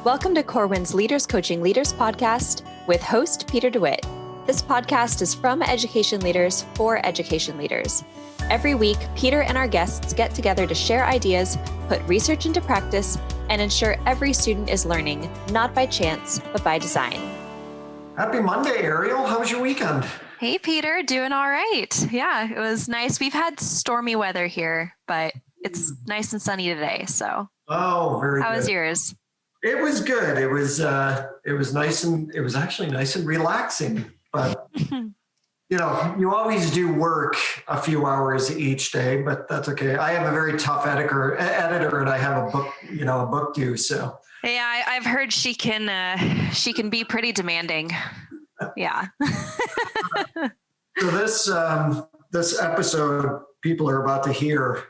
Welcome to Corwin's Leaders Coaching Leaders podcast with host Peter DeWitt. This podcast is from education leaders for education leaders. Every week, Peter and our guests get together to share ideas, put research into practice, and ensure every student is learning, not by chance, but by design. Happy Monday, Ariel. How was your weekend? Hey, Peter. Doing all right. Yeah, it was nice. We've had stormy weather here, but it's nice and sunny today. So, very good. How was yours? It was good. It was nice, and it was actually nice and relaxing. But you always do work a few hours each day, but that's okay. I have a very tough editor, and I have a book due. So yeah, I've heard she can be pretty demanding. Yeah. So this episode people are about to hear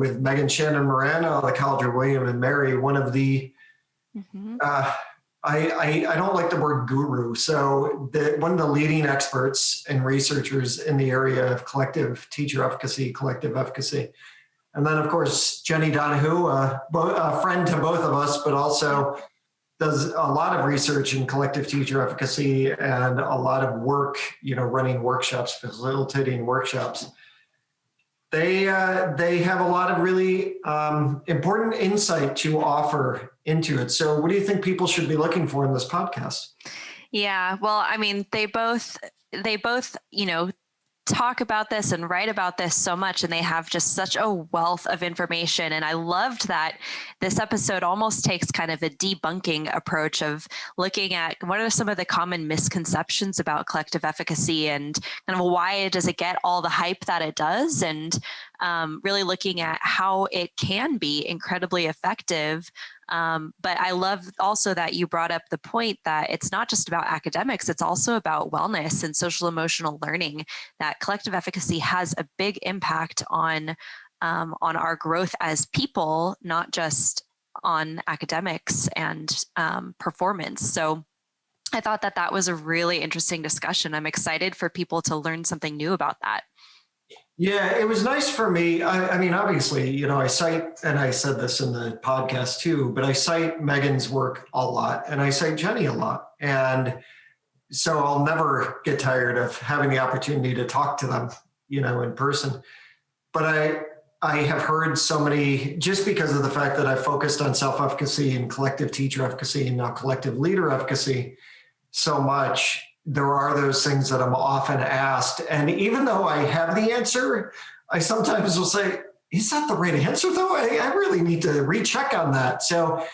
with Megan Tschannen-Moran out of the College of William and Mary, one of the I don't like the word guru. So one of the leading experts and researchers in the area of collective teacher efficacy, collective efficacy. And then, of course, Jenni Donohoo, a friend to both of us, but also does a lot of research in collective teacher efficacy and a lot of work, running workshops, facilitating workshops. They have a lot of really important insight to offer into it. So what do you think people should be looking for in this podcast? Yeah, well, I mean, they both, talk about this and write about this so much, and they have just such a wealth of information. And I loved that this episode almost takes kind of a debunking approach of looking at what are some of the common misconceptions about collective efficacy and kind of why does it get all the hype that it does, and really looking at how it can be incredibly effective. But I love also that you brought up the point that it's not just about academics, it's also about wellness and social emotional learning, that collective efficacy has a big impact on our growth as people, not just on academics and performance. So I thought that was a really interesting discussion. I'm excited for people to learn something new about that. Yeah, it was nice for me. I mean, obviously, I cite, and I said this in the podcast too, but I cite Megan's work a lot and I cite Jenni a lot. And so I'll never get tired of having the opportunity to talk to them, in person. But I have heard so many, just because of the fact that I focused on self-efficacy and collective teacher efficacy and now collective leader efficacy so much. There are those things that I'm often asked. And even though I have the answer, I sometimes will say, is that the right answer though? I really need to recheck on that. So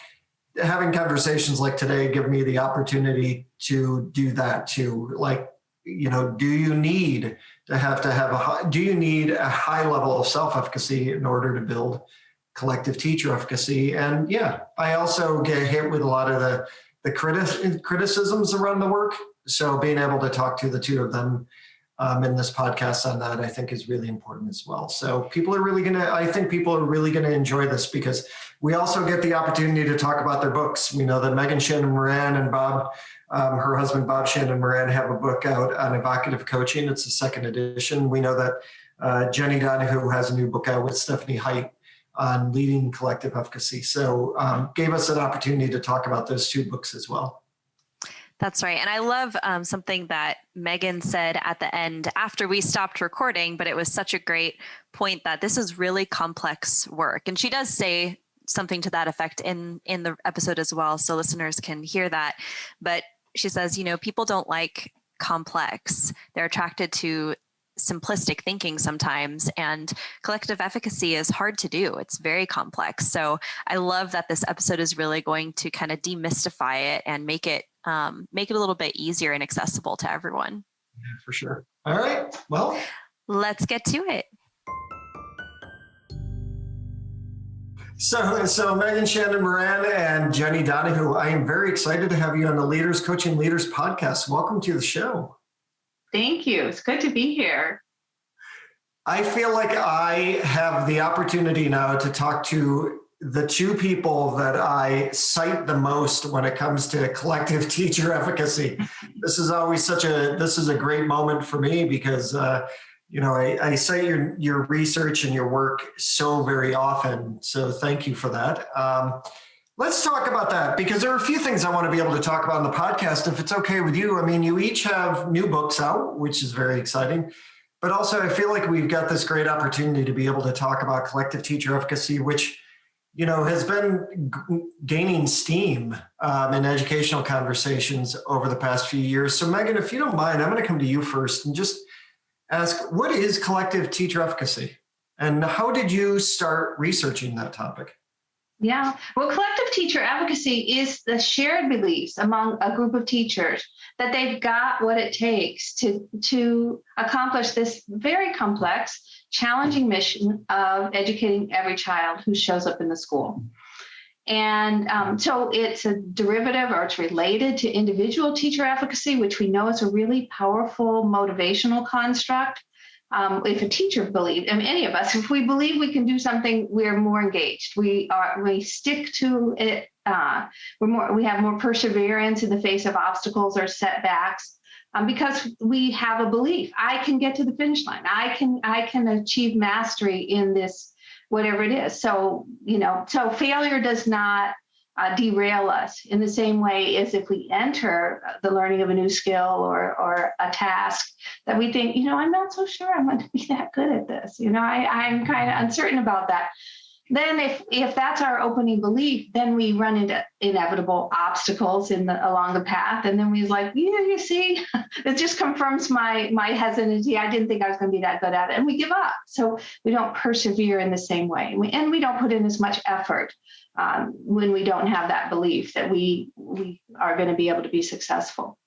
having conversations like today give me the opportunity to do that too. Do you need a high level of self-efficacy in order to build collective teacher efficacy? And yeah, I also get hit with a lot of the criticisms around the work. So being able to talk to the two of them in this podcast on that, I think is really important as well. So I think people are really going to enjoy this because we also get the opportunity to talk about their books. We know that Megan Tschannen-Moran and Bob, her husband, Bob Tschannen-Moran, have a book out on evocative coaching. It's the second edition. We know that Jenni Donohoo has a new book out with Stephanie Height on leading collective efficacy. So gave us an opportunity to talk about those two books as well. That's right. And I love something that Megan said at the end after we stopped recording, but it was such a great point that this is really complex work. And she does say something to that effect in the episode as well, so listeners can hear that. But she says, people don't like complex. They're attracted to simplistic thinking sometimes, and collective efficacy is hard to do. It's very complex. So I love that this episode is really going to kind of demystify it and make it a little bit easier and accessible to everyone. Yeah, for sure. All right. Well, let's get to it. So Megan Tschannen-Moran and Jenni Donohoo, I am very excited to have you on the Leaders Coaching Leaders podcast. Welcome to the show. Thank you. It's good to be here. I feel like I have the opportunity now to talk to the two people that I cite the most when it comes to collective teacher efficacy. This is always a great moment for me because, I cite your research and your work so very often. So thank you for that. Let's talk about that, because there are a few things I want to be able to talk about in the podcast, if it's okay with you. I mean, you each have new books out, which is very exciting. But also, I feel like we've got this great opportunity to be able to talk about collective teacher efficacy, which, has been gaining steam in educational conversations over the past few years. So, Megan, if you don't mind, I'm going to come to you first and just ask, what is collective teacher efficacy? And how did you start researching that topic? Yeah, well, collective teacher advocacy is the shared beliefs among a group of teachers that they've got what it takes to accomplish this very complex, challenging mission of educating every child who shows up in the school. And so it's a derivative, or it's related to individual teacher efficacy, which we know is a really powerful motivational construct. If a teacher believes, any of us, if we believe we can do something, we're more engaged. We stick to it. We have more perseverance in the face of obstacles or setbacks, because we have a belief. I can get to the finish line. I can achieve mastery in this, whatever it is. So so failure does not derail us in the same way as if we enter the learning of a new skill or a task that we think, I'm not so sure I'm going to be that good at this. I'm kind of uncertain about that. Then if that's our opening belief, then we run into inevitable obstacles along the path. And then we're like, you see, it just confirms my hesitancy. I didn't think I was going to be that good at it. And we give up. So we don't persevere in the same way. And we don't put in as much effort when we don't have that belief that we are going to be able to be successful.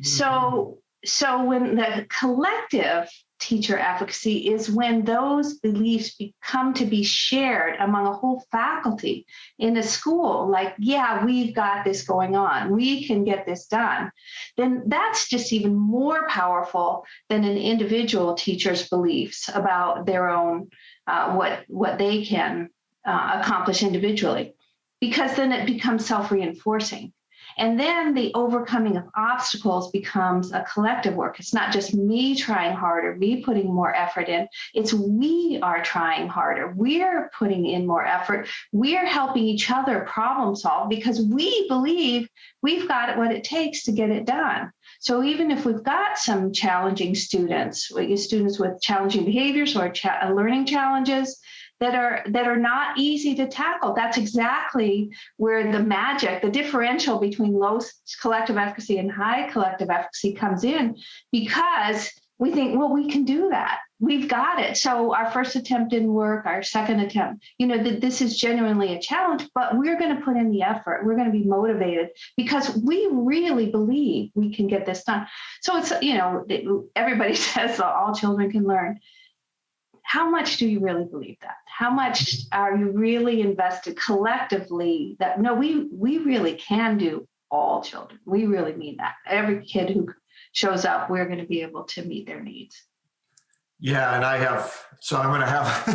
Mm-hmm. So when the collective teacher efficacy is when those beliefs become to be shared among a whole faculty in a school, like, yeah, we've got this going on, we can get this done, then that's just even more powerful than an individual teacher's beliefs about their own, what they can accomplish individually, because then it becomes self-reinforcing. And then the overcoming of obstacles becomes a collective work. It's not just me trying harder, me putting more effort in. It's we are trying harder. We're putting in more effort. We're helping each other problem solve because we believe we've got what it takes to get it done. So even if we've got some challenging students with challenging behaviors or learning challenges, that are not easy to tackle. That's exactly where the magic, the differential between low collective efficacy and high collective efficacy comes in, because we think, well, we can do that. We've got it. So our first attempt didn't work, our second attempt, this is genuinely a challenge, but we're going to put in the effort. We're going to be motivated because we really believe we can get this done. So it's, everybody says all children can learn. How much do you really believe that? How much are you really invested collectively that, no, we really can do all children. We really mean that. Every kid who shows up, we're going to be able to meet their needs. Yeah, and I'm going to have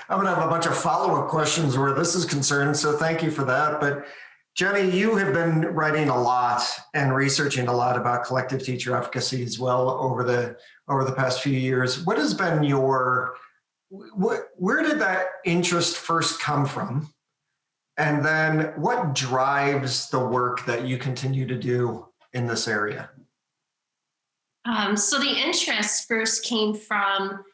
a bunch of follow-up questions where this is concerned. So thank you for that. But Jenni, you have been writing a lot and researching a lot about collective teacher efficacy as well over the past few years. What has been where did that interest first come from? And then what drives the work that you continue to do in this area? So the interest first came from,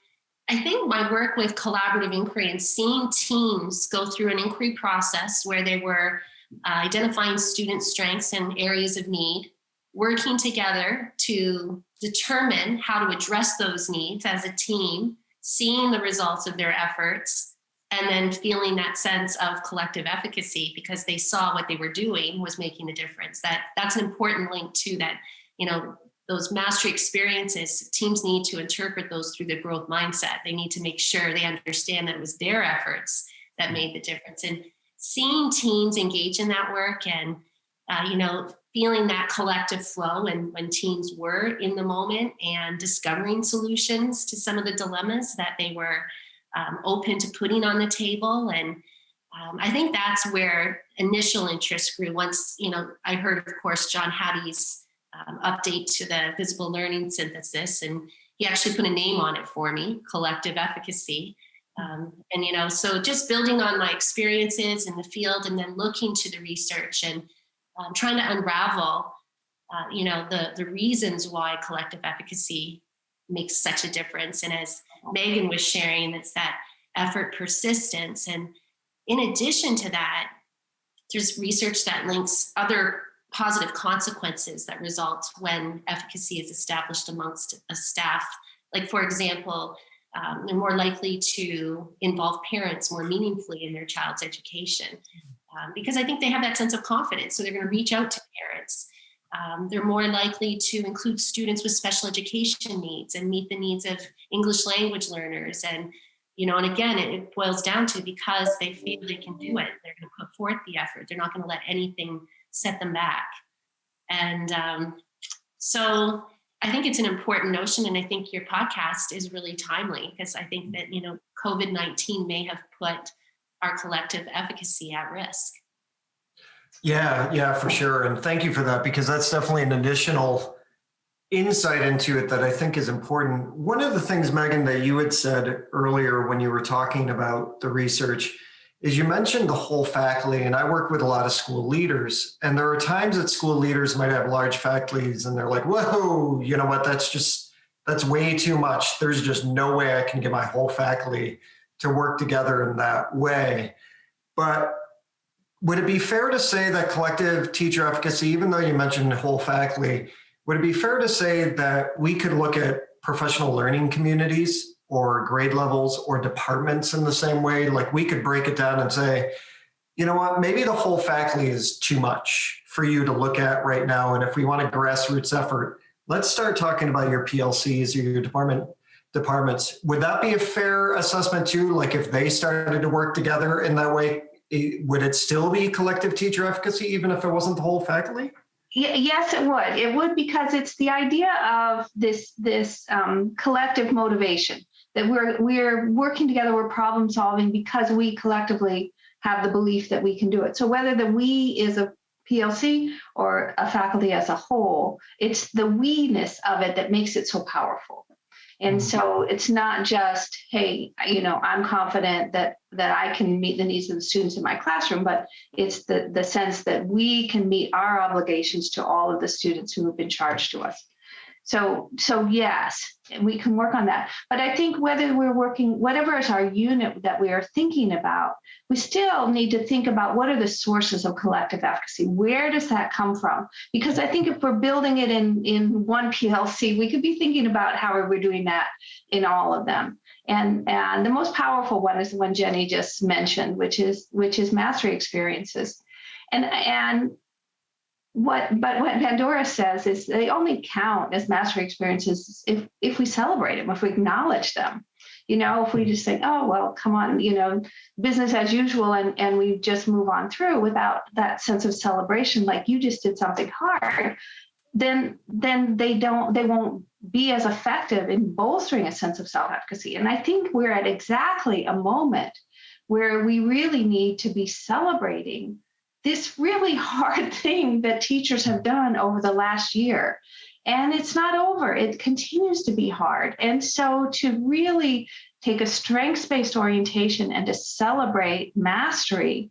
I think, my work with collaborative inquiry and seeing teams go through an inquiry process where they were identifying student strengths and areas of need, working together to determine how to address those needs as a team, seeing the results of their efforts, and then feeling that sense of collective efficacy because they saw what they were doing was making a difference. That's an important link to that, those mastery experiences. Teams need to interpret those through the growth mindset. They need to make sure they understand that it was their efforts that made the difference. And seeing teams engage in that work and, feeling that collective flow and when teams were in the moment and discovering solutions to some of the dilemmas that they were open to putting on the table. And I think that's where initial interest grew. Once, I heard, of course, John Hattie's update to the visible learning synthesis, and he actually put a name on it for me, collective efficacy. So just building on my experiences in the field and then looking to the research and trying to unravel, the reasons why collective efficacy makes such a difference. And as Megan was sharing, it's that effort persistence. And in addition to that, there's research that links other positive consequences that result when efficacy is established amongst a staff. Like, for example, they're more likely to involve parents more meaningfully in their child's education because I think they have that sense of confidence. So they're going to reach out to parents. They're more likely to include students with special education needs and meet the needs of English language learners. And again, it boils down to because they feel they can do it, they're going to put forth the effort. They're not going to let anything set them back. And so I think it's an important notion. And I think your podcast is really timely because I think that, COVID-19 may have put our collective efficacy at risk. Yeah, for sure. And thank you for that, because that's definitely an additional insight into it that I think is important. One of the things, Megan, that you had said earlier when you were talking about the research is you mentioned the whole faculty, and I work with a lot of school leaders, and there are times that school leaders might have large faculties and they're like, whoa, you know what, that's way too much. There's just no way I can get my whole faculty to work together in that way. But would it be fair to say that collective teacher efficacy, even though you mentioned whole faculty, would it be fair to say that we could look at professional learning communities or grade levels or departments in the same way? Like, we could break it down and say, you know what, maybe the whole faculty is too much for you to look at right now. And if we want a grassroots effort, let's start talking about your PLCs or your departments. Would that be a fair assessment too? Like, if they started to work together in that way, would it still be collective teacher efficacy, even if it wasn't the whole faculty? Yes, it would. It would, because it's the idea of this collective motivation that we're working together, we're problem solving because we collectively have the belief that we can do it. So whether the we is a PLC or a faculty as a whole, it's the we-ness of it that makes it so powerful. And so it's not just, hey, I'm confident that I can meet the needs of the students in my classroom, but it's the sense that we can meet our obligations to all of the students who have been charged to us. So yes, we can work on that. But I think whether we're working, whatever is our unit that we are thinking about, we still need to think about what are the sources of collective efficacy? Where does that come from? Because I think if we're building it in one PLC, we could be thinking about how we're doing that in all of them. And the most powerful one is the one Jenni just mentioned, which is mastery experiences. And what Pandora says is they only count as mastery experiences if we celebrate them, if we acknowledge them. If we just say, oh, well, come on, business as usual, and we just move on through without that sense of celebration, like you just did something hard, then they won't be as effective in bolstering a sense of self-efficacy. And I think we're at exactly a moment where we really need to be celebrating this really hard thing that teachers have done over the last year. And it's not over. It continues to be hard. And so to really take a strengths-based orientation and to celebrate mastery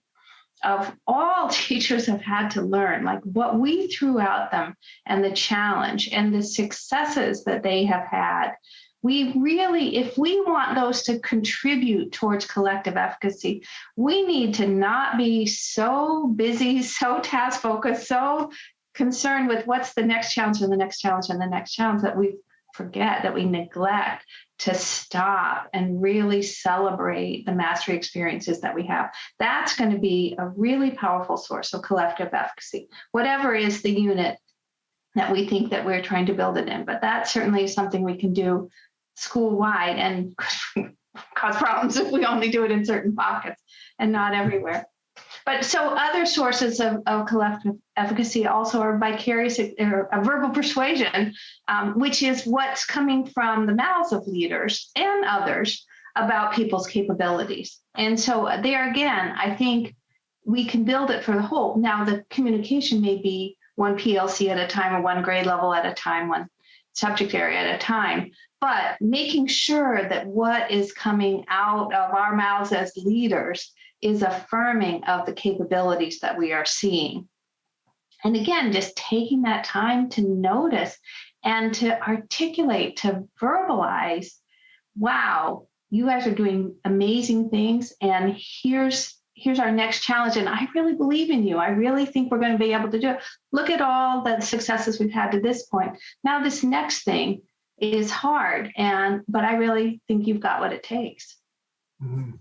of all teachers have had to learn, like what we threw at them and the challenge and the successes that they have had. We really, if we want those to contribute towards collective efficacy, we need to not be so busy, so task focused, so concerned with what's the next challenge and the next challenge and the next challenge that we forget, that we neglect to stop and really celebrate the mastery experiences that we have. That's going to be a really powerful source of collective efficacy, whatever is the unit that we think that we're trying to build it in. But that certainly is something we can do school-wide and cause problems if we only do it in certain pockets and not everywhere. But so other sources of collective efficacy also are vicarious or verbal persuasion, which is what's coming from the mouths of leaders and others about people's capabilities. And so there again, I think we can build it for the whole. Now the communication may be one PLC at a time or one grade level at a time, one subject area at a time, but making sure that what is coming out of our mouths as leaders is affirming of the capabilities that we are seeing. And again, just taking that time to notice and to articulate, to verbalize, wow, you guys are doing amazing things. And here's our next challenge. And I really believe in you. I really think we're going to be able to do it. Look at all the successes we've had to this point. Now this next thing is hard, but I really think you've got what it takes. Mm-hmm.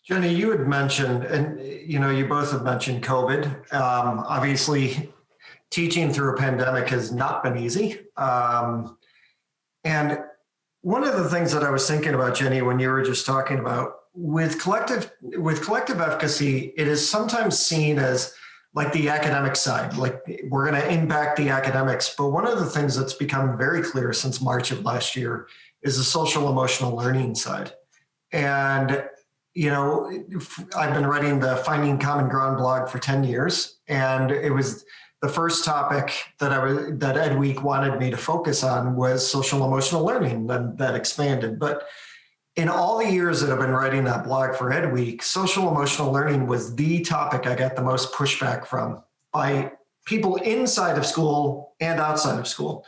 Jenni, you had mentioned, and you both have mentioned COVID. Obviously, teaching through a pandemic has not been easy. And one of the things that I was thinking about, Jenni, when you were just talking about with collective efficacy, it is sometimes seen as like the academic side, like we're going to impact the academics. But one of the things that's become very clear since March of last year is the social emotional learning side. And I've been writing the Finding Common Ground blog for 10 years, and it was the first topic that Ed Week wanted me to focus on was social emotional learning, then that expanded. But in all the years that I've been writing that blog for Ed Week, social emotional learning was the topic I got the most pushback from by people inside of school and outside of school.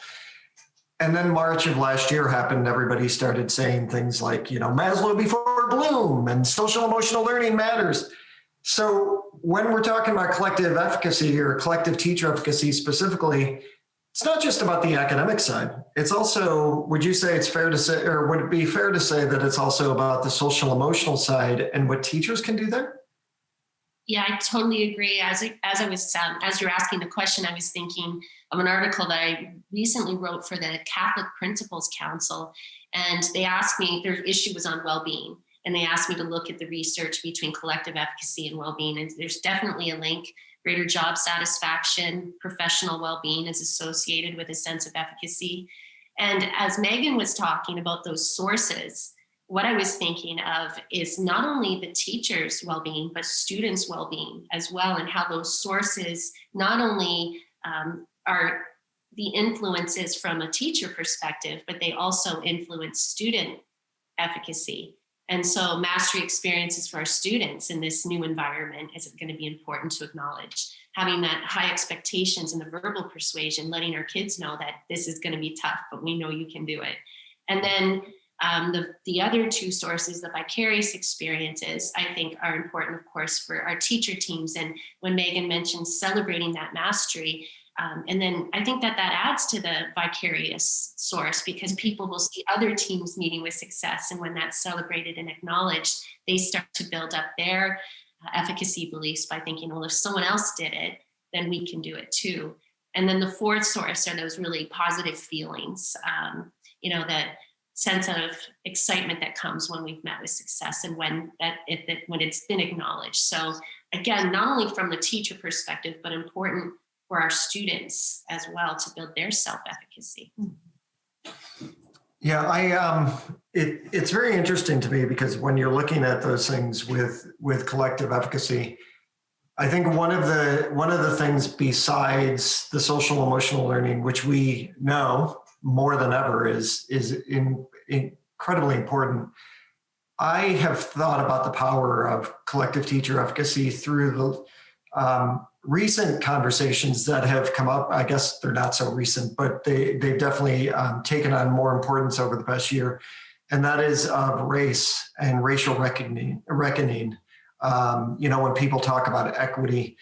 And then March of last year happened. Everybody started saying things like, Maslow before Bloom and social emotional learning matters. So when we're talking about collective efficacy or collective teacher efficacy specifically, it's not just about the academic side. It's also, would you say it's fair to say, or would it be fair to say that it's also about the social emotional side and what teachers can do there? Yeah, I totally agree. As you're asking the question, I was thinking of an article that I recently wrote for the Catholic Principals Council, and they asked me, their issue was on well-being, and they asked me to look at the research between collective efficacy and well-being, and there's definitely a link. Greater job satisfaction, professional well-being is associated with a sense of efficacy. And as Megan was talking about those sources, what I was thinking of is not only the teacher's well-being, but students' well-being as well, and how those sources not only are the influences from a teacher perspective, but they also influence student efficacy. And so mastery experiences for our students in this new environment is going to be important to acknowledge. Having that high expectations and the verbal persuasion, letting our kids know that this is going to be tough, but we know you can do it. And then the other two sources, the vicarious experiences, I think are important, of course, for our teacher teams. And when Megan mentioned celebrating that mastery, and then I think that adds to the vicarious source, because people will see other teams meeting with success. And when that's celebrated and acknowledged, they start to build up their efficacy beliefs by thinking, well, if someone else did it, then we can do it too. And then the fourth source are those really positive feelings, that sense of excitement that comes when we've met with success and when it's been acknowledged. So again, not only from the teacher perspective, but important for our students as well to build their self-efficacy. Yeah, it's very interesting to me because when you're looking at those things with collective efficacy, I think one of the things besides the social emotional learning, which we know more than ever is incredibly important. I have thought about the power of collective teacher efficacy through the recent conversations that have come up. I guess they're not so recent, but they've definitely taken on more importance over the past year. And that is of race and racial reckoning. When people talk about equity.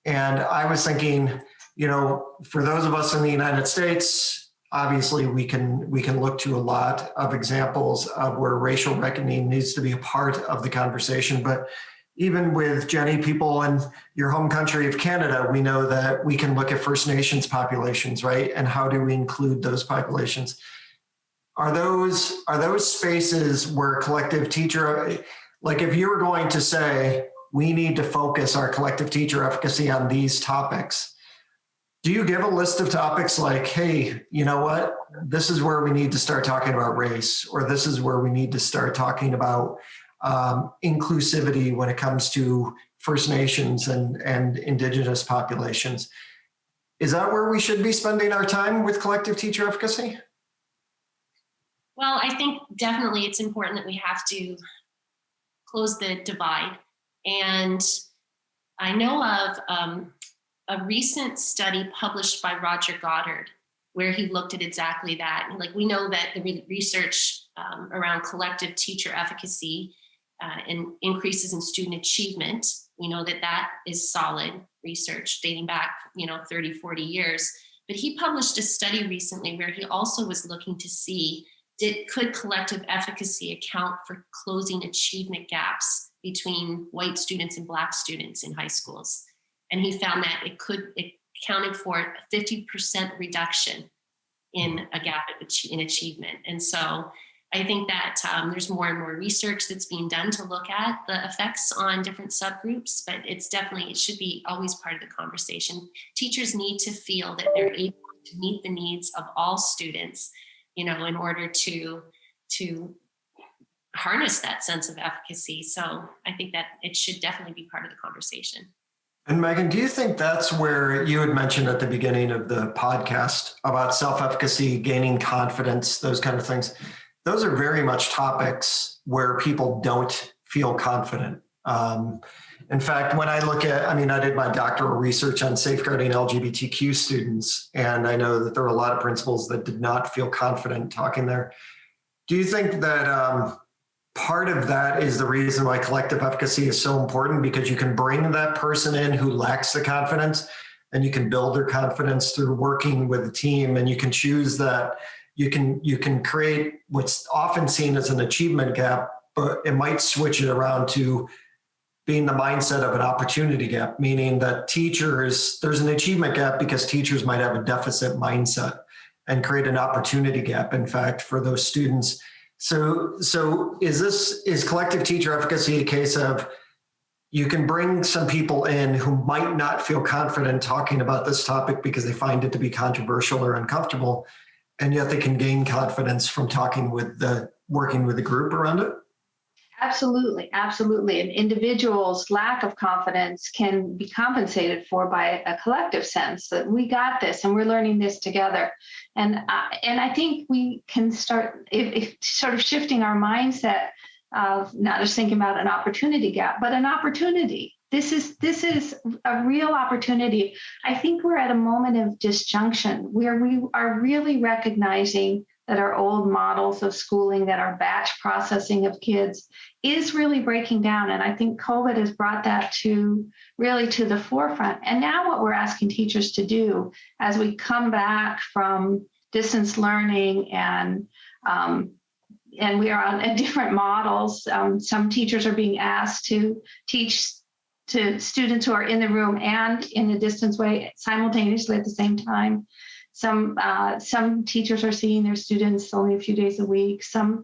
And I was thinking, for those of us in the United States, obviously we can look to a lot of examples of where racial reckoning needs to be a part of the conversation. But even with Jenni, people in your home country of Canada, we know that we can look at First Nations populations, right? And how do we include those populations? Are those spaces where collective teacher, like if you were going to say, we need to focus our collective teacher efficacy on these topics, do you give a list of topics like, hey, you know what? This is where we need to start talking about race, or this is where we need to start talking about inclusivity when it comes to First Nations and Indigenous populations. Is that where we should be spending our time with collective teacher efficacy? Well, I think definitely it's important that we have to close the divide. And I know of a recent study published by Roger Goddard, where he looked at exactly that. And like, we know that the research around collective teacher efficacy and increases in student achievement, we know that that is solid research dating back, 30, 40 years. But he published a study recently where he also was looking to see, could collective efficacy account for closing achievement gaps between white students and Black students in high schools? And he found that it accounted for a 50% reduction in a gap in achievement. And so I think that there's more and more research that's being done to look at the effects on different subgroups, but it should be always part of the conversation. Teachers need to feel that they're able to meet the needs of all students, in order to harness that sense of efficacy. So I think that it should definitely be part of the conversation. And Megan, do you think that's where you had mentioned at the beginning of the podcast about self-efficacy, gaining confidence, those kind of things? Those are very much topics where people don't feel confident. In fact, when I look at, I did my doctoral research on safeguarding LGBTQ students, and I know that there were a lot of principals that did not feel confident talking there. Do you think that part of that is the reason why collective efficacy is so important, because you can bring that person in who lacks the confidence and you can build their confidence through working with a team, and you can choose that you can create what's often seen as an achievement gap, but it might switch it around to being the mindset of an opportunity gap, meaning that there's an achievement gap because teachers might have a deficit mindset, and create an opportunity gap, in fact, for those students. So is collective teacher efficacy a case of you can bring some people in who might not feel confident talking about this topic because they find it to be controversial or uncomfortable, and yet they can gain confidence from working with the group around it? Absolutely, absolutely. And individuals' lack of confidence can be compensated for by a collective sense that we got this and we're learning this together. And I think we can start if sort of shifting our mindset of not just thinking about an opportunity gap, but an opportunity. This is a real opportunity. I think we're at a moment of disjunction where we are really recognizing that our old models of schooling, that our batch processing of kids is really breaking down. And I think COVID has brought that to the forefront. And now what we're asking teachers to do as we come back from distance learning and we are on different models. Some teachers are being asked to teach to students who are in the room and in a distance way simultaneously at the same time. Some teachers are seeing their students only a few days a week. Some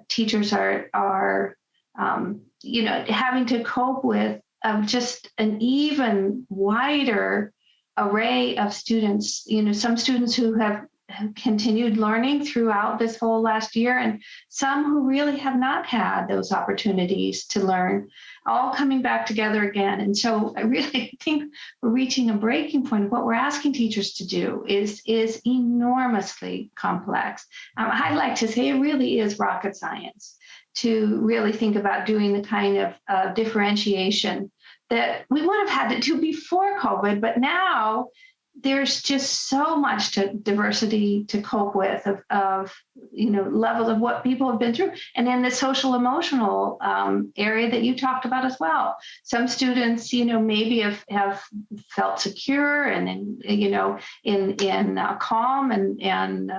teachers are having to cope with just an even wider array of students. Some students who have continued learning throughout this whole last year, and some who really have not had those opportunities to learn, all coming back together again. And so I really think we're reaching a breaking point. What we're asking teachers to do is enormously complex. I like to say it really is rocket science to really think about doing the kind of differentiation that we would have had to do before COVID, but now there's just so much diversity to cope with of levels of what people have been through. And then the social emotional area that you talked about as well. Some students, maybe have felt secure and in calm and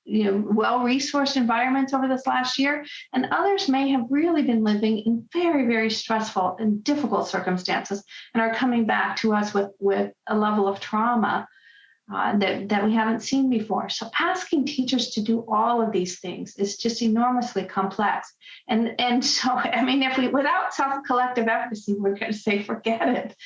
well-resourced environments over this last year. And others may have really been living in very, very stressful and difficult circumstances and are coming back to us with a level of trauma that we haven't seen before. So asking teachers to do all of these things is just enormously complex. And so, if without self-collective efficacy, we're going to say, forget it.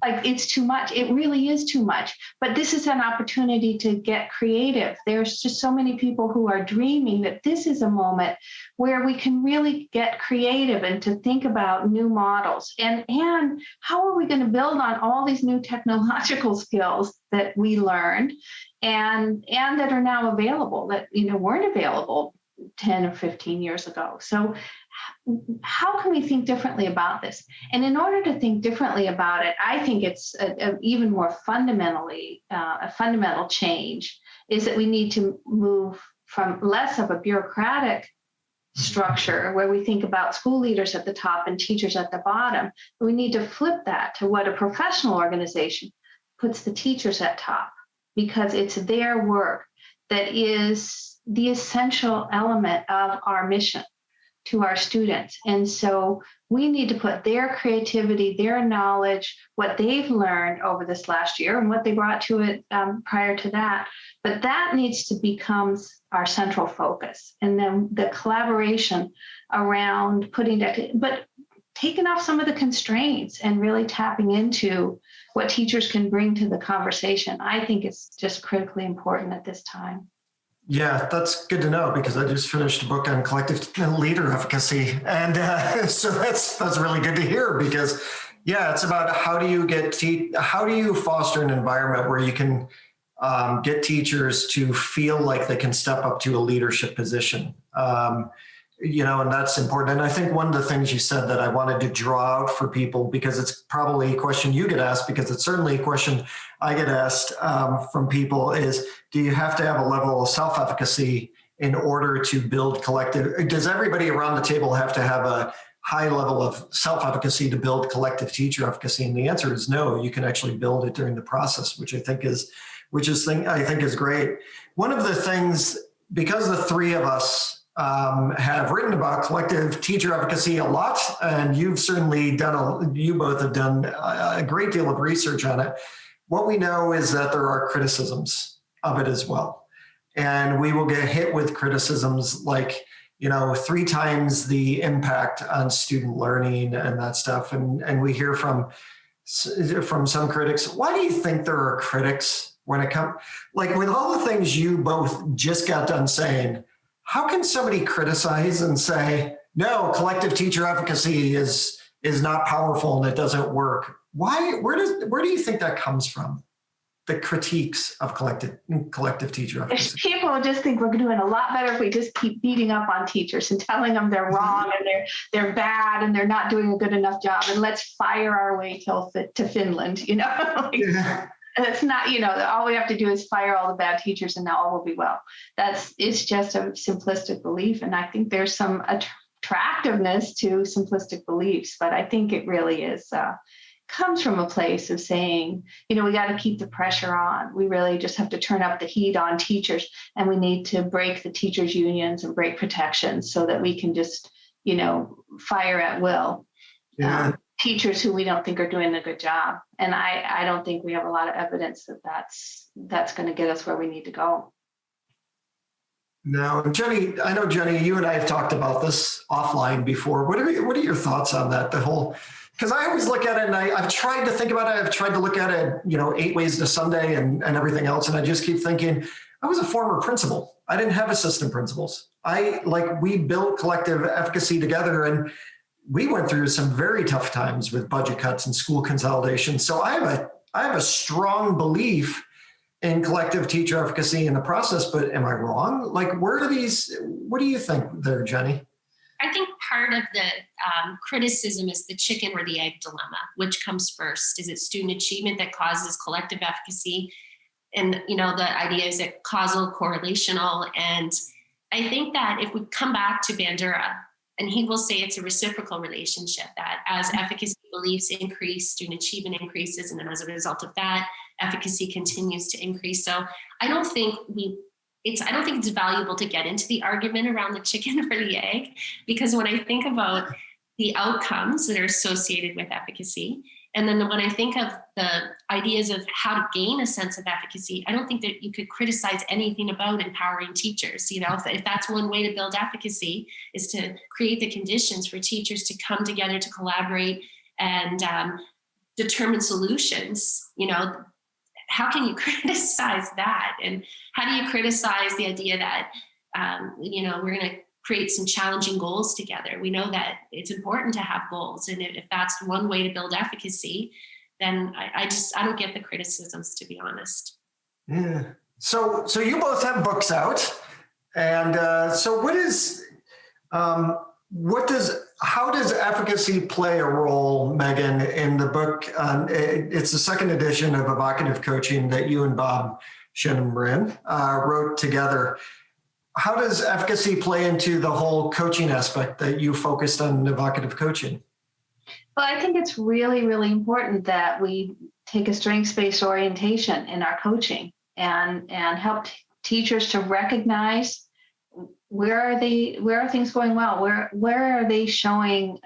like it's too much. It really is too much. But this is an opportunity to get creative. There's just so many people who are dreaming that this is a moment where we can really get creative and to think about new models. And how are we going to build on all these new technological skills that we learned and that are now available that, weren't available 10 or 15 years ago. So how can we think differently about this? And in order to think differently about it, I think it's a even more a fundamental change is that we need to move from less of a bureaucratic structure where we think about school leaders at the top and teachers at the bottom. We need to flip that to what a professional organization puts the teachers at top, because it's their work that is the essential element of our mission to our students. And so we need to put their creativity, their knowledge, what they've learned over this last year and what they brought to it prior to that. But that needs to become our central focus. And then the collaboration around but taking off some of the constraints and really tapping into what teachers can bring to the conversation, I think it's just critically important at this time. Yeah, that's good to know, because I just finished a book on collective leader efficacy. And so that's really good to hear, because it's about how do you foster an environment where you can get teachers to feel like they can step up to a leadership position. And that's important. And I think one of the things you said that I wanted to draw out for people, because it's probably a question you get asked, because it's certainly a question I get asked from people, is do you have to have a level of self-efficacy in order to build collective? Does everybody around the table have to have a high level of self-efficacy to build collective teacher efficacy? And the answer is no. You can actually build it during the process, which I think is great. One of the things, because the three of us have written about collective teacher efficacy a lot, and you both have done a great deal of research on it. What we know is that there are criticisms of it as well. And we will get hit with criticisms like, 3 times the impact on student learning and that stuff. And we hear from some critics, why do you think there are critics when it comes, like with all the things you both just got done saying? How can somebody criticize and say, no, collective teacher efficacy is not powerful and it doesn't work? Why? Where do you think that comes from? The critiques of collective teacher efficacy. People just think we're doing a lot better if we just keep beating up on teachers and telling them they're wrong and they're bad and they're not doing a good enough job, and let's fire our way to Finland. It's not, all we have to do is fire all the bad teachers and now all will be well. It's just a simplistic belief. And I think there's some attractiveness to simplistic beliefs, but I think it really is, comes from a place of saying, we got to keep the pressure on. We really just have to turn up the heat on teachers, and we need to break the teachers' unions and break protections so that we can just, fire at will. Yeah. Teachers who we don't think are doing a good job. And I don't think we have a lot of evidence that that's going to get us where we need to go. Now, Jenni, I know, Jenni, you and I have talked about this offline before. What are your thoughts on that? Because I always look at it, and I've tried to think about it. I've tried to look at it, 8 Ways to Sunday and everything else. And I just keep thinking, I was a former principal. I didn't have assistant principals. We built collective efficacy together, and we went through some very tough times with budget cuts and school consolidation. So I have a strong belief in collective teacher efficacy in the process, but am I wrong? What do you think there, Jenni? I think part of the criticism is the chicken or the egg dilemma. Which comes first? Is it student achievement that causes collective efficacy? And, the idea is it causal, correlational. And I think that if we come back to Bandura, and he will say it's a reciprocal relationship, that as efficacy beliefs increase, student achievement increases, and then as a result of that, efficacy continues to increase. So I don't think it's valuable to get into the argument around the chicken or the egg, because when I think about the outcomes that are associated with efficacy, and then when I think of the ideas of how to gain a sense of efficacy, I don't think that you could criticize anything about empowering teachers. If that's one way to build efficacy, is to create the conditions for teachers to come together, to collaborate, and determine solutions, how can you criticize that? And how do you criticize the idea that, we're going to create some challenging goals together? We know that it's important to have goals. And if that's one way to build efficacy, then I don't get the criticisms, to be honest. Yeah. So you both have books out. And so how does efficacy play a role, Megan, in the book? It's the second edition of Evocative Coaching that you and Bob Tschannen-Moran wrote together. How does efficacy play into the whole coaching aspect that you focused on evocative coaching? Well, I think it's really, really important that we take a strengths-based orientation in our coaching and help teachers to recognize where are things going well, where are they showing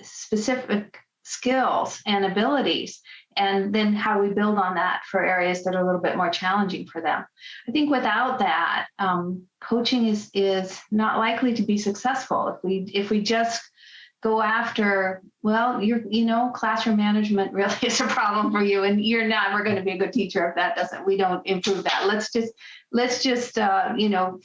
specific skills and abilities, and then how we build on that for areas that are a little bit more challenging for them. I think without that, coaching is not likely to be successful. If we just go after, well, classroom management really is a problem for you, and you're never going to be a good teacher if we don't improve that. Let's just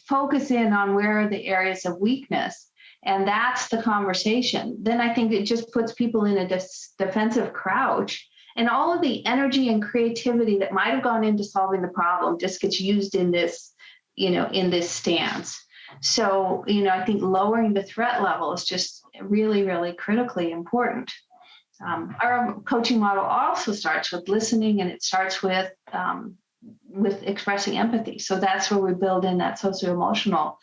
focus in on where are the areas of weakness, and that's the conversation. Then I think it just puts people in a defensive crouch, and all of the energy and creativity that might have gone into solving the problem just gets used in this stance. So, I think lowering the threat level is just really, really critically important. Our coaching model also starts with listening, and it starts with expressing empathy. So that's where we build in that socio-emotional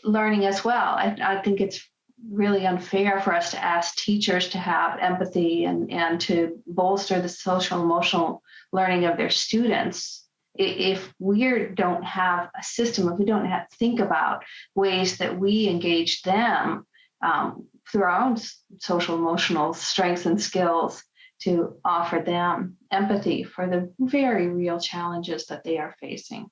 learning as well. I think it's really unfair for us to ask teachers to have empathy and to bolster the social emotional learning of their students if we don't have a system, if we don't think about ways that we engage them through our own social emotional strengths and skills to offer them empathy for the very real challenges that they are facing.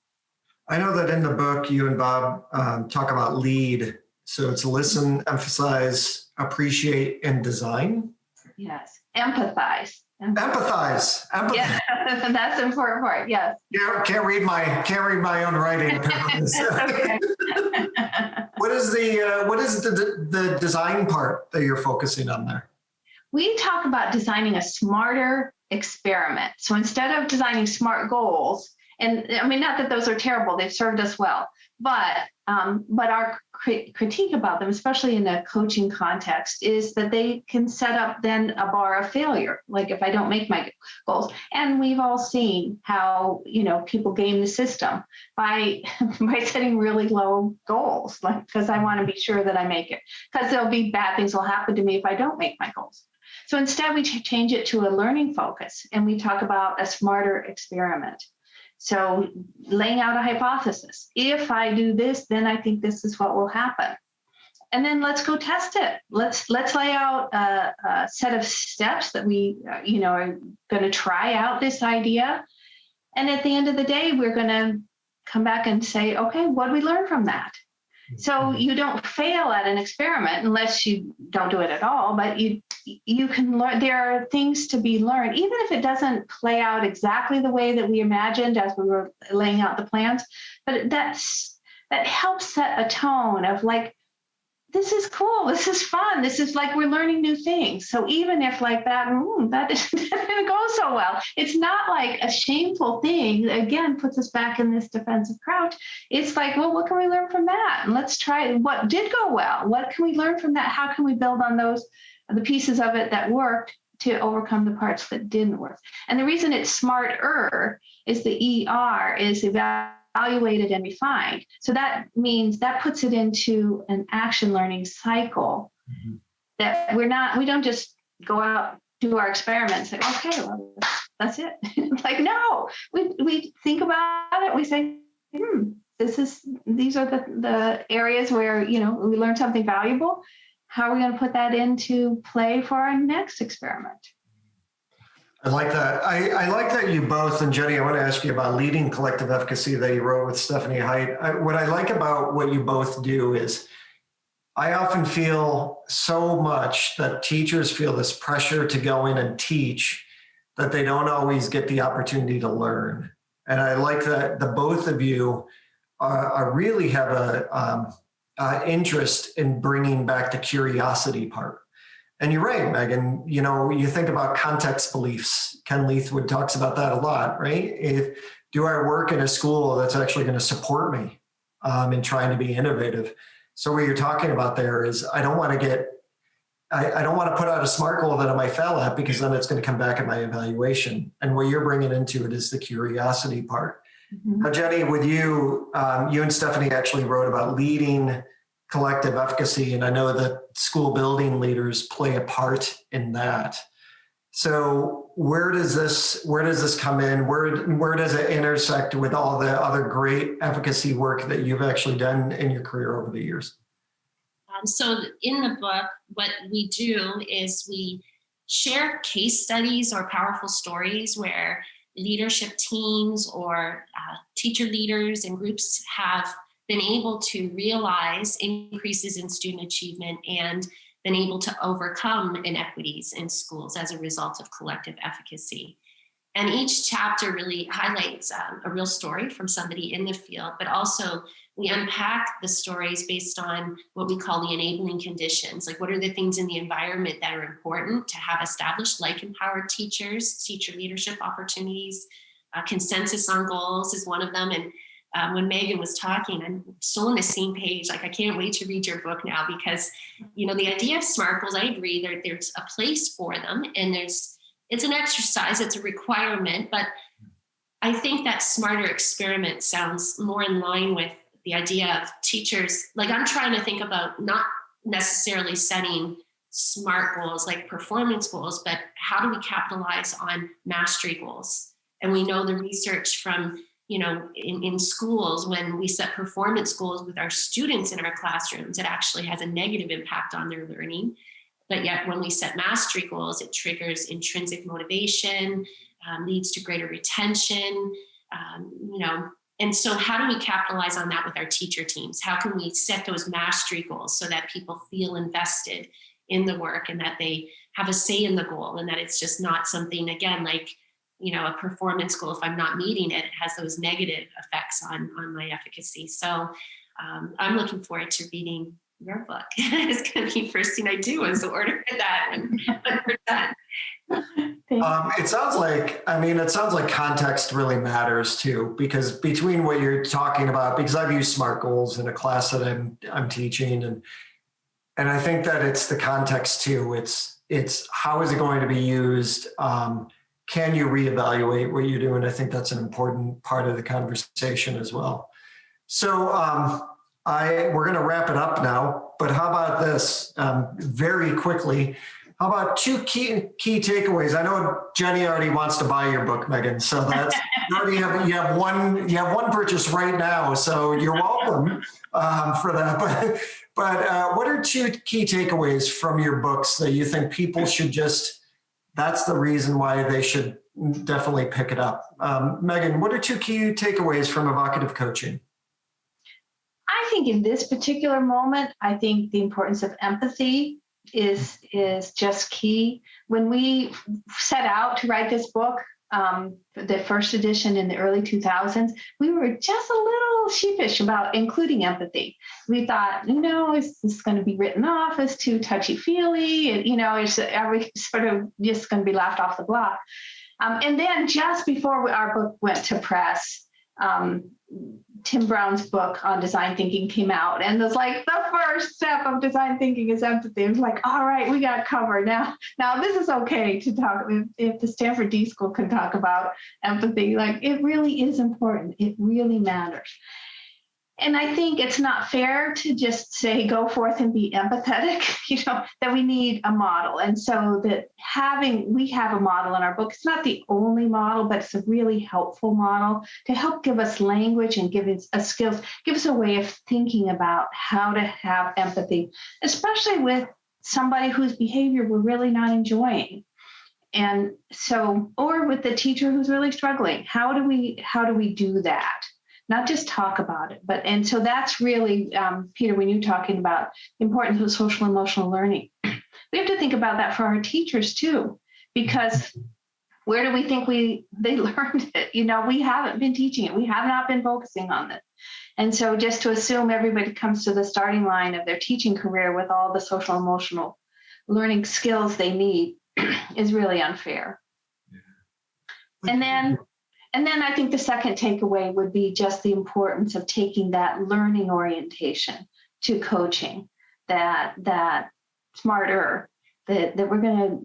I know that in the book, you and Bob talk about LEAD. So it's listen, emphasize, appreciate, and design. Yes, empathize. Empathize. Yeah, that's the important part. Yes. Yeah, can't read my own writing. Okay. What is the design part that you're focusing on there? We talk about designing a smarter experiment. So instead of designing smart goals, and I mean, not that those are terrible, they've served us well, but our critique about them, especially in a coaching context, is that they can set up then a bar of failure. Like if I don't make my goals, and we've all seen how people game the system by setting really low goals, like because I want to be sure that I make it, because there'll be bad things will happen to me if I don't make my goals. So instead, we change it to a learning focus, and we talk about a smarter experiment. So laying out a hypothesis. If I do this, then I think this is what will happen. And then let's go test it. Let's lay out a set of steps that we are going to try out this idea. And at the end of the day, we're going to come back and say, okay, what did we learn from that? So you don't fail at an experiment unless you don't do it at all, but you can learn. There are things to be learned, even if it doesn't play out exactly the way that we imagined as we were laying out the plans. But that helps set a tone of like, this is cool, this is fun, this is like we're learning new things. So even if like that didn't go so well, it's not like a shameful thing. Again, puts us back in this defensive crouch. It's like, well, what can we learn from that? And let's try what did go well. What can we learn from that? How can we build on the pieces of it that worked to overcome the parts that didn't work? And the reason it's smarter is the ER is evaluated and refined. So that means that puts it into an action learning cycle that we don't just go out, do our experiments, say, okay, well, that's it. Like, no, we think about it. We say, these are the areas where, we learned something valuable. How are we going to put that into play for our next experiment? I like that. I like that you both, and Jenni, I want to ask you about leading collective efficacy that you wrote with Stephanie Height. What I like about what you both do is I often feel so much that teachers feel this pressure to go in and teach that they don't always get the opportunity to learn. And I like that the both of you really have a interest in bringing back the curiosity part. And you're right, Megan, you think about context beliefs. Ken Leithwood talks about that a lot, right? Do I work in a school that's actually going to support me in trying to be innovative? So what you're talking about there is I don't want to put out a SMART goal that I might fail at, because then it's going to come back at my evaluation. And what you're bringing into it is the curiosity part. Mm-hmm. Now, Jenni, with you, you and Stephanie actually wrote about leading collective efficacy, and I know that school building leaders play a part in that. So where does this come in? Where does it intersect with all the other great efficacy work that you've actually done in your career over the years? So in the book, what we do is we share case studies or powerful stories where leadership teams or teacher leaders and groups have been able to realize increases in student achievement and been able to overcome inequities in schools as a result of collective efficacy. And each chapter really highlights a real story from somebody in the field, but also we unpack the stories based on what we call the enabling conditions. Like, what are the things in the environment that are important to have established, like empowered teachers, teacher leadership opportunities, consensus on goals is one of them. And when Megan was talking, I'm so on the same page. Like, I can't wait to read your book now, because, the idea of SMART goals, I agree, there's a place for them, and it's an exercise, it's a requirement, but I think that smarter experiment sounds more in line with the idea of teachers. Like, I'm trying to think about not necessarily setting SMART goals like performance goals, but how do we capitalize on mastery goals? And we know the research from in schools, when we set performance goals with our students in our classrooms, it actually has a negative impact on their learning. But yet when we set mastery goals, it triggers intrinsic motivation, leads to greater retention, And so how do we capitalize on that with our teacher teams? How can we set those mastery goals so that people feel invested in the work and that they have a say in the goal, and that it's just not something, again, like, a performance goal, if I'm not meeting it, it has those negative effects on my efficacy. So I'm looking forward to reading your book. It's going to be the first thing I do is order that when we're done. It sounds like context really matters too, because between what you're talking about, because I've used SMART goals in a class that I'm teaching, and I think that it's the context too. It's how is it going to be used? Can you reevaluate what you're doing? I think that's an important part of the conversation as well. So we're going to wrap it up now, but how about this very quickly? How about two key takeaways? I know Jenni already wants to buy your book, Megan. So that's you have one purchase right now. So you're welcome for that. But what are two key takeaways from your books that you think people should that's the reason why they should definitely pick it up? Megan, what are two key takeaways from evocative coaching? I think in this particular moment, I think the importance of empathy is just key. When we set out to write this book, the first edition in the early 2000s, we were just a little sheepish about including empathy. We thought, is this going to be written off as too touchy-feely? And, are we sort of just going to be laughed off the block? And then just before our book went to press, Tim Brown's book on design thinking came out, and it was like the first step of design thinking is empathy. It was like, all right, we got covered. Now this is okay to talk. If the Stanford D School can talk about empathy, like, it really is important. It really matters. And I think it's not fair to just say, go forth and be empathetic, that we need a model. And so we have a model in our book. It's not the only model, but it's a really helpful model to help give us language and give us skills, give us a way of thinking about how to have empathy, especially with somebody whose behavior we're really not enjoying. And so, or with the teacher who's really struggling. How do we do that? Not just talk about it, and so that's really, Peter, when you're talking about the importance of social emotional learning, we have to think about that for our teachers too, because Where do we think they learned it? We haven't been teaching it. We have not been focusing on it. And so just to assume everybody comes to the starting line of their teaching career with all the social emotional learning skills they need is really unfair. Yeah. And then I think the second takeaway would be just the importance of taking that learning orientation to coaching, that smarter, that we're going to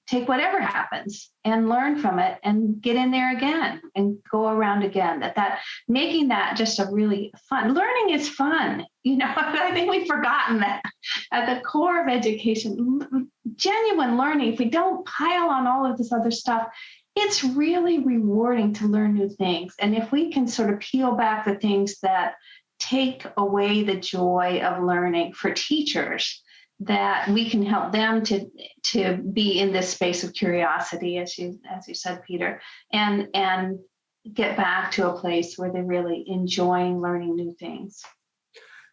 take whatever happens and learn from it and get in there again and go around again. That making that just a really fun. Learning is fun. I think we've forgotten that at the core of education, genuine learning, if we don't pile on all of this other stuff, it's really rewarding to learn new things. And if we can sort of peel back the things that take away the joy of learning for teachers, that we can help them to be in this space of curiosity, as you said, Peter, and get back to a place where they're really enjoying learning new things.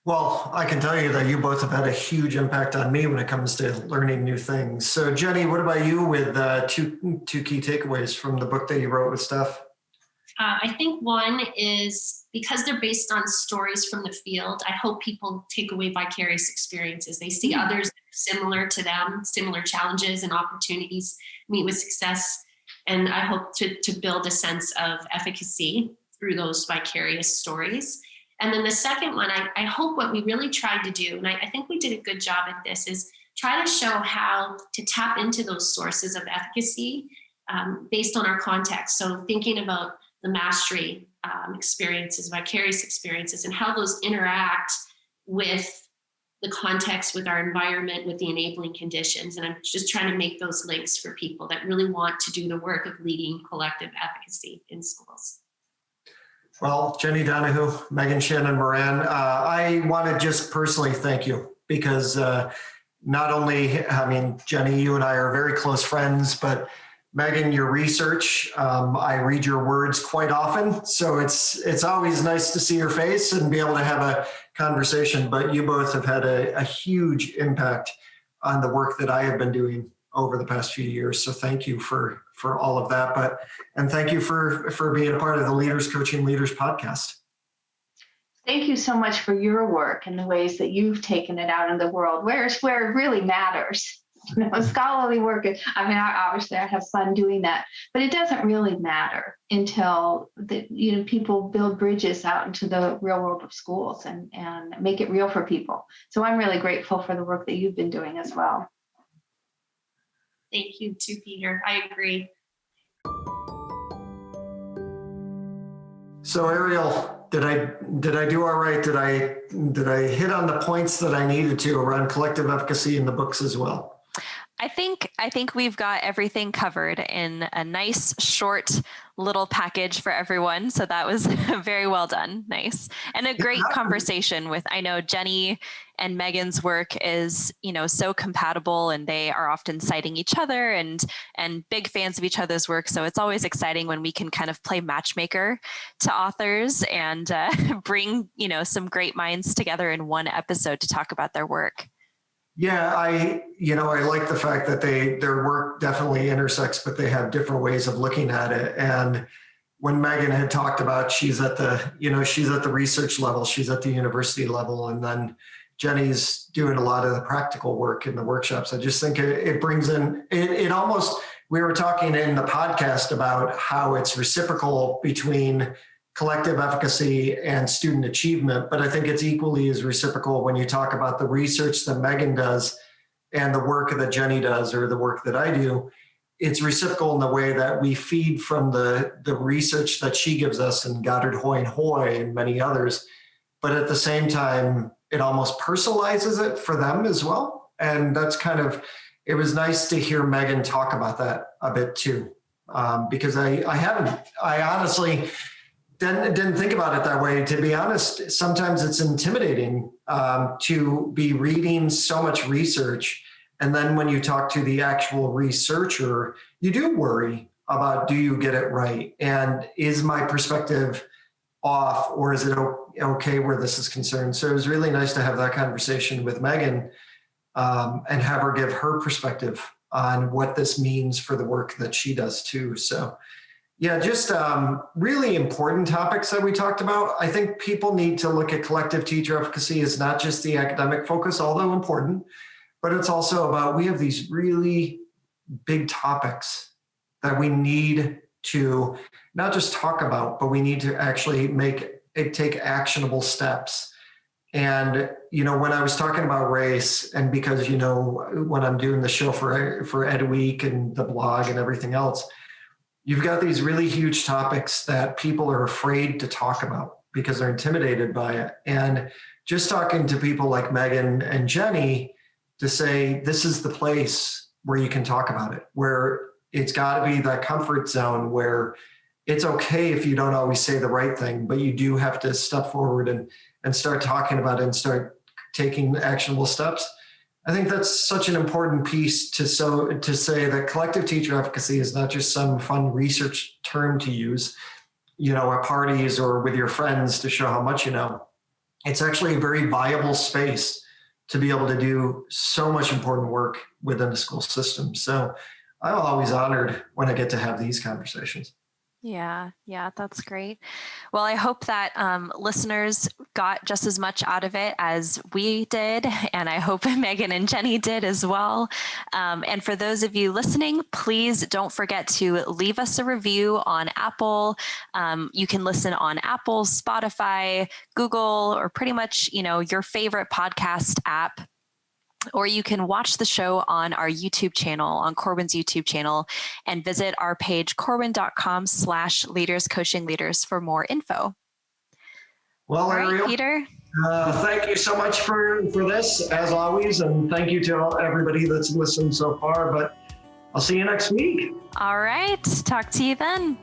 Well, I can tell you that you both have had a huge impact on me when it comes to learning new things. So, Jenni, what about you with two key takeaways from the book that you wrote with Steph? I think one is because they're based on stories from the field, I hope people take away vicarious experiences. They see others similar to them, similar challenges and opportunities meet with success. And I hope to build a sense of efficacy through those vicarious stories. And then the second one, I hope what we really tried to do, and I think we did a good job at this, is try to show how to tap into those sources of efficacy based on our context. So thinking about the mastery experiences, vicarious experiences, and how those interact with the context, with our environment, with the enabling conditions. And I'm just trying to make those links for people that really want to do the work of leading collective efficacy in schools. Well, Jenni, Donohoo, Megan Tschannen-Moran, I want to just personally thank you because not only, Jenni, you and I are very close friends, but Megan, your research, I read your words quite often. So it's always nice to see your face and be able to have a conversation, but you both have had a huge impact on the work that I have been doing over the past few years. So thank you for all of that. And thank you for being a part of the Leaders Coaching Leaders podcast. Thank you so much for your work and the ways that you've taken it out in the world, where it really matters. Scholarly work, obviously I have fun doing that, but it doesn't really matter until people build bridges out into the real world of schools and make it real for people. So I'm really grateful for the work that you've been doing as well. Thank you too, Peter. I agree. So Ariel, did I do all right? Did I hit on the points that I needed to around collective efficacy in the books as well? I think we've got everything covered in a nice, short little package for everyone. So that was very well done. Nice. And a great conversation with, I know Jenni and Megan's work is, so compatible, and they are often citing each other and big fans of each other's work. So it's always exciting when we can kind of play matchmaker to authors and bring, some great minds together in one episode to talk about their work. Yeah, I like the fact that their work definitely intersects, but they have different ways of looking at it. And when Megan had talked about she's at the research level, she's at the university level, and then Jenni's doing a lot of the practical work in the workshops. I just think it brings in it almost. We were talking in the podcast about how it's reciprocal between collective efficacy and student achievement, but I think it's equally as reciprocal when you talk about the research that Megan does and the work that Jenni does or the work that I do. It's reciprocal in the way that we feed from the research that she gives us and Goddard, Hoy, and Hoy and many others, but at the same time, it almost personalizes it for them as well. And that's it was nice to hear Megan talk about that a bit too, because I honestly didn't think about it that way. To be honest, sometimes it's intimidating to be reading so much research. And then when you talk to the actual researcher, you do worry about, do you get it right? And is my perspective off, or is it okay where this is concerned? So it was really nice to have that conversation with Megan and have her give her perspective on what this means for the work that she does too. So yeah, just really important topics that we talked about. I think people need to look at collective teacher efficacy as not just the academic focus, although important, but it's also about, we have these really big topics that we need to not just talk about, but we need to actually take actionable steps. And, when I was talking about race, and because, when I'm doing the show for Ed Week and the blog and everything else, you've got these really huge topics that people are afraid to talk about because they're intimidated by it. And just talking to people like Megan and Jenni to say, this is the place where you can talk about it, where it's got to be that comfort zone where it's okay if you don't always say the right thing, but you do have to step forward and start talking about it and start taking actionable steps. I think that's such an important piece to say that collective teacher efficacy is not just some fun research term to use, at parties or with your friends to show how much you know. It's actually a very viable space to be able to do so much important work within the school system. So I'm always honored when I get to have these conversations. Yeah, that's great. Well, I hope that listeners got just as much out of it as we did, and I hope Megan and Jenni did as well. And for those of you listening, please don't forget to leave us a review on Apple. You can listen on Apple, Spotify, Google, or pretty much, your favorite podcast app. Or you can watch the show on our YouTube channel, on Corwin's YouTube channel, and visit our page, corwin.com/leaderscoachingleaders for more info. Well, all right, Ariel, Peter. Thank you so much for this, as always, and thank you to everybody that's listened so far, but I'll see you next week. All right. Talk to you then.